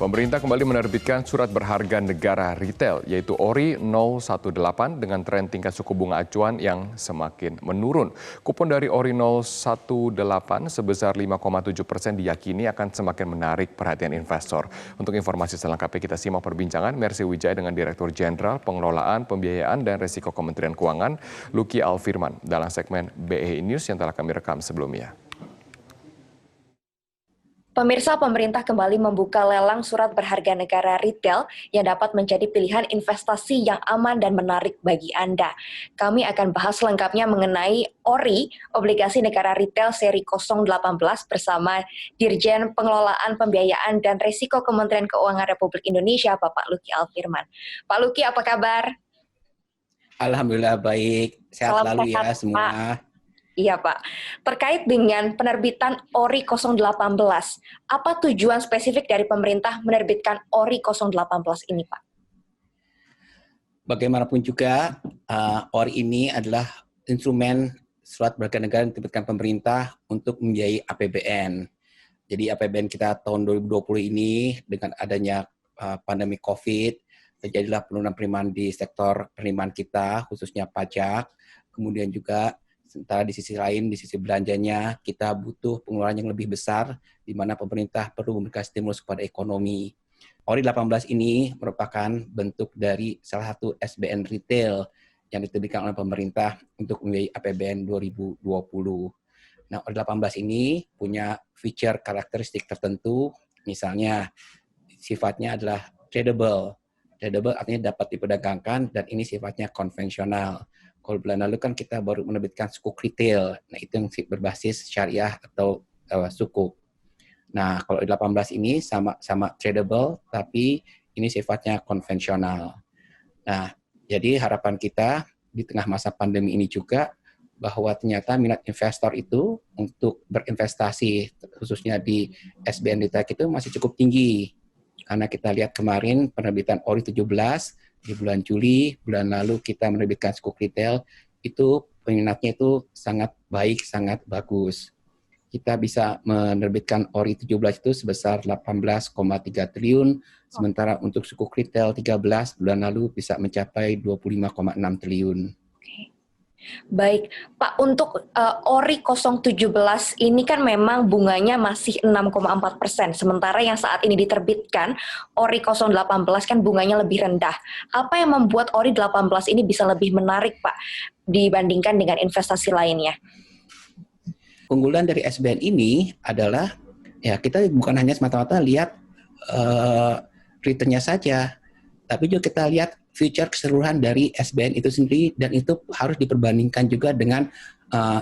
Pemerintah kembali menerbitkan surat berharga negara retail, yaitu ORI 018 dengan tren tingkat suku bunga acuan yang semakin menurun. Kupon dari ORI 018 sebesar 5,7% diyakini akan semakin menarik perhatian investor. Untuk informasi selengkapnya kita simak perbincangan Mercy Wijaya dengan Direktur Jenderal Pengelolaan, Pembiayaan, dan Risiko Kementerian Keuangan, Luki Alfirman, dalam segmen BEI News yang telah kami rekam sebelumnya. Pemirsa, pemerintah kembali membuka lelang surat berharga negara retail yang dapat menjadi pilihan investasi yang aman dan menarik bagi Anda. Kami akan bahas lengkapnya mengenai ORI, Obligasi Negara Retail seri 018 bersama Dirjen Pengelolaan, Pembiayaan, dan Risiko Kementerian Keuangan Republik Indonesia, Bapak Luki Alfirman. Pak Luki, apa kabar? Alhamdulillah baik, sehat Salam selalu sehat, ya semua. Pak. Iya Pak, terkait dengan penerbitan ORI 018, apa tujuan spesifik dari pemerintah menerbitkan ORI 018 ini Pak? Bagaimanapun juga, ORI ini adalah instrumen surat berharga negara yang diterbitkan pemerintah untuk membiayai APBN. Jadi APBN kita tahun 2020 ini dengan adanya pandemi COVID, terjadilah penurunan penerimaan di sektor penerimaan kita, khususnya pajak, kemudian juga sementara di sisi lain, di sisi belanjanya, kita butuh pengeluaran yang lebih besar, di mana pemerintah perlu memberikan stimulus kepada ekonomi. ORI 18 ini merupakan bentuk dari salah satu SBN retail yang diterbitkan oleh pemerintah untuk membiayai APBN 2020. Nah, ORI 18 ini punya feature karakteristik tertentu, misalnya sifatnya adalah tradable. Tradable artinya dapat diperdagangkan dan ini sifatnya konvensional. Kalau bulan lalu kan kita baru menerbitkan sukuk retail, nah itu yang berbasis syariah atau sukuk. Nah kalau 18 ini sama tradable, tapi ini sifatnya konvensional. Nah jadi harapan kita di tengah masa pandemi ini juga bahwa ternyata minat investor itu untuk berinvestasi khususnya di SBN retail itu masih cukup tinggi. Karena kita lihat kemarin penerbitan ORI 17 di bulan Juli, bulan lalu kita menerbitkan sukuk retail, itu peminatnya itu sangat baik, sangat bagus. Kita bisa menerbitkan ORI 17 itu sebesar 18,3 triliun, sementara untuk sukuk retail 13 bulan lalu bisa mencapai 25,6 triliun. Baik, Pak, untuk ORI 017 ini kan memang bunganya masih 6,4%, sementara yang saat ini diterbitkan ORI 018 kan bunganya lebih rendah. Apa yang membuat ORI 18 ini bisa lebih menarik, Pak, dibandingkan dengan investasi lainnya? Keunggulan dari SBN ini adalah, ya kita bukan hanya semata-mata lihat returnnya saja, tapi juga kita lihat feature keseluruhan dari SBN itu sendiri dan itu harus diperbandingkan juga dengan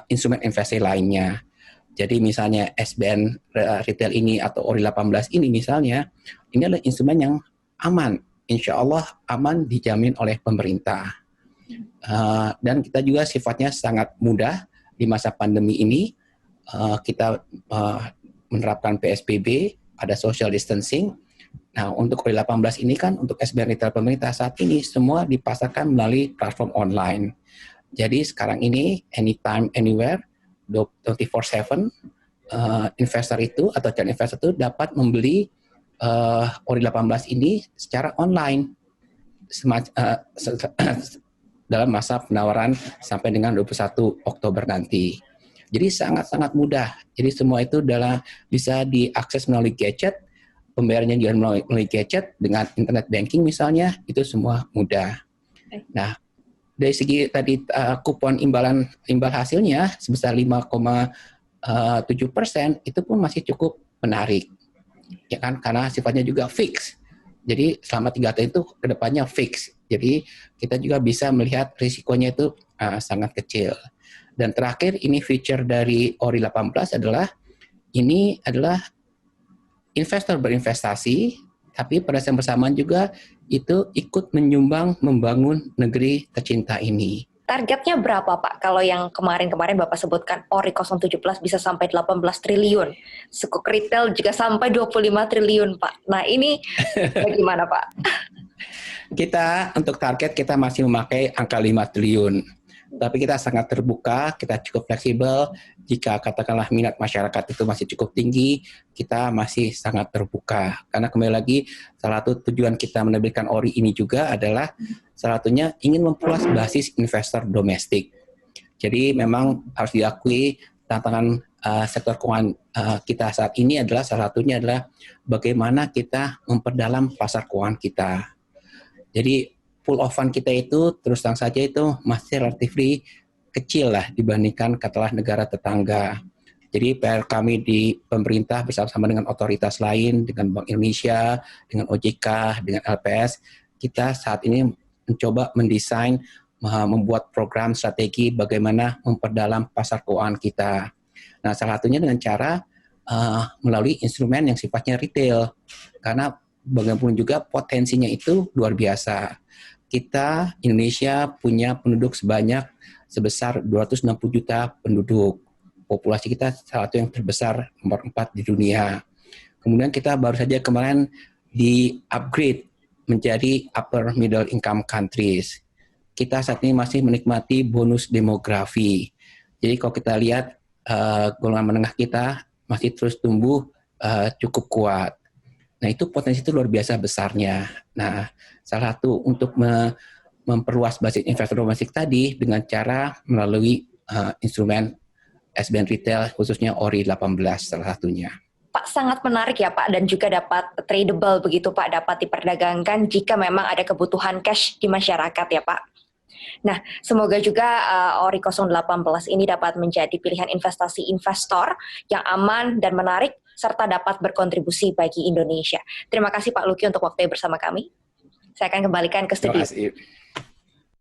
instrumen investasi lainnya. Jadi misalnya SBN retail ini atau ORI 18 ini misalnya, ini adalah instrumen yang aman, insya Allah aman dijamin oleh pemerintah. Dan kita juga sifatnya sangat mudah di masa pandemi ini, kita menerapkan PSBB, ada social distancing. Nah, untuk ORI 18 ini kan untuk SBN retail pemerintah saat ini semua dipasarkan melalui platform online. Jadi sekarang ini anytime, anywhere, 24/7 investor itu atau calon investor itu dapat membeli ORI 18 ini secara online dalam masa penawaran sampai dengan 21 Oktober nanti. Jadi sangat-sangat mudah. Jadi semua itu bisa diakses melalui gadget. Pembayarannya juga melalui gadget dengan internet banking misalnya, itu semua mudah. Nah, dari segi tadi kupon imbal hasilnya sebesar 5,7% itu pun masih cukup menarik, ya kan? Karena sifatnya juga fix. Jadi selama 3 tahun itu kedepannya fix. Jadi kita juga bisa melihat risikonya itu sangat kecil. Dan terakhir ini feature dari ORI 18 adalah investor berinvestasi, tapi pada saat bersamaan juga itu ikut menyumbang membangun negeri tercinta ini. Targetnya berapa Pak? Kalau yang kemarin-kemarin Bapak sebutkan ORI 017 bisa sampai 18 triliun. Sukuk retail juga sampai 25 triliun Pak. Nah ini bagaimana Pak? Untuk target kita masih memakai angka 5 triliun. Tapi kita sangat terbuka, kita cukup fleksibel. Jika katakanlah minat masyarakat itu masih cukup tinggi, kita masih sangat terbuka. Karena kembali lagi, salah satu tujuan kita menerbitkan ORI ini juga adalah salah satunya ingin memperluas basis investor domestik. Jadi memang harus diakui tantangan sektor keuangan kita saat ini adalah salah satunya adalah bagaimana kita memperdalam pasar keuangan kita. Jadi pool of fund kita itu terus terang saja itu masih relatif kecil lah dibandingkan katakanlah negara tetangga. Jadi PR kami di pemerintah bersama-sama dengan otoritas lain, dengan Bank Indonesia, dengan OJK, dengan LPS, kita saat ini mencoba mendesain, membuat program strategi bagaimana memperdalam pasar keuangan kita. Nah, salah satunya dengan cara melalui instrumen yang sifatnya retail, karena bagaimanapun juga potensinya itu luar biasa. Kita, Indonesia, punya penduduk sebesar 260 juta penduduk. Populasi kita salah satu yang terbesar, nomor 4 di dunia. Kemudian kita baru saja kemarin di-upgrade menjadi upper middle income countries. Kita saat ini masih menikmati bonus demografi. Jadi kalau kita lihat golongan menengah kita masih terus tumbuh cukup kuat. Nah, itu potensi itu luar biasa besarnya. Nah, salah satu untuk memperluas basis investor domestik tadi dengan cara melalui instrumen SBN Retail, khususnya ORI 18 salah satunya. Pak, sangat menarik ya Pak, dan juga dapat tradable begitu Pak, dapat diperdagangkan jika memang ada kebutuhan cash di masyarakat ya Pak. Nah, semoga juga ORI 018 ini dapat menjadi pilihan investasi investor yang aman dan menarik, serta dapat berkontribusi bagi Indonesia. Terima kasih Pak Luki untuk waktunya bersama kami. Saya akan kembalikan ke studio. Terima kasih.